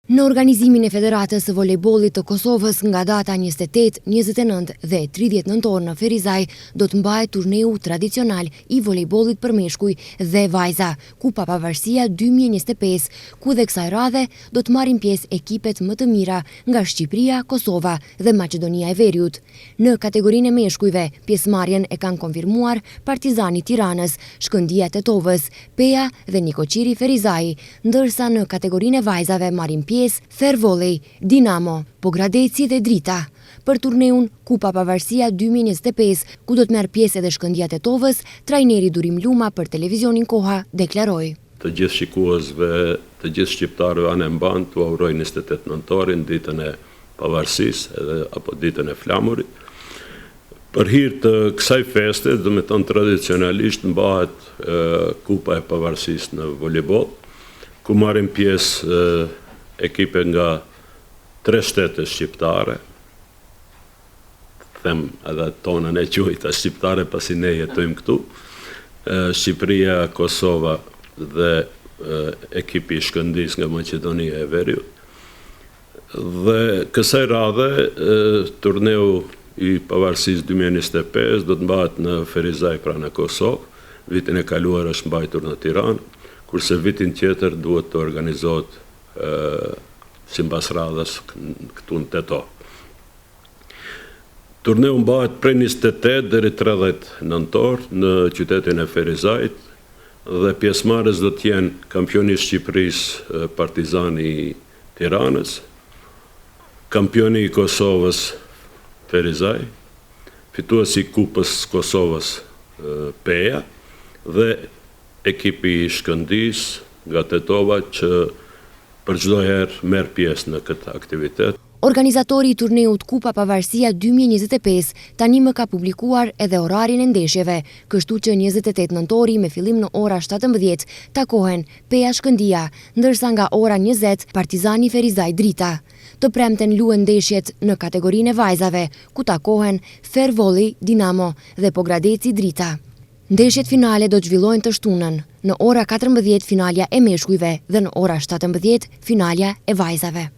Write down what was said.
Në organizimin e Federatës së Volejbollit të Kosovës nga data 28, 29 dhe 30 nëntor në Ferizaj do të mbahet turneu tradicional i volejbollit për meshkuj dhe vajza, Kupa Pavarësia 2025, ku dhe kësaj radhe do të marrin pjesë ekipet më të mira nga Shqipëria, Kosova dhe Maqedonia e Veriut. Në kategorinë e meshkujve, pjesëmarrjen e kanë konfirmuar Partizani Tiranës, Shkëndija Tetovës, Peja dhe Nikoqiri Ferizaj, ndërsa në kategorinë e vajzave marrin pjesë Fervolej, Dinamo, Pogradeci dhe Drita. Për turneun Kupa Pavarësia 2025, ku do të merr pjesë edhe Shkëndija Tetovës, trajneri Durim Luma për televizionin Koha deklaroi: Të gjithë shikuesve, të gjithë shqiptarëve anë mban t'u uroj 28 nëntorin, ditën e pavarësisë apo ditën e flamurit. Për hir të kësaj feste, do të thonë tradicionalisht mbahet Kupa e Pavarësisë në volejboll, ku marrin pjesë ekipe nga 3 shtete shqiptare, them edhe tonën e quajta shqiptare pasi ne jetojmë këtu, Shqipëria, Kosova dhe ekipi i Shkëndijës nga Maqedonia e Veriut. Dhe kësaj radhe, turneu i Pavarësisë 2025 do të mbahet në Ferizaj pra në Kosovë, vitin e kaluar është mbajtur në Tiranë, kurse vitin tjetër duhet të organizohet sipas radhës këtu në Tetov. Turneu mbahet prej 28 deri 30 nëntor në qytetin e Ferizajt dhe pjesëmarrës do të jenë kampioni i Shqipërisë Partizani i Tiranës, kampioni i Kosovës Ferizaj, fituesi i Kupës Kosovës Peja dhe ekipi i Shkëndijës nga Tetova që për çdo herë merr pjesë në këtë aktivitet. Organizatori i turneut Kupa Pavarësia 2025 tani më ka publikuar edhe orarin e ndeshjeve, kështu që 28 nëntori me fillim në ora 17 takohen Peja Shkëndija, ndërsa nga ora 20 Partizani Ferizaj Drita. Të premten luhen ndeshjet në kategorinë e vajzave, ku takohen Fervolej Dinamo dhe Pogradeci Drita. Ndeshjet finale do të zhvillojnë të shtunën, në ora 14 finalja e meshkujve dhe në ora 17 finalja e vajzave.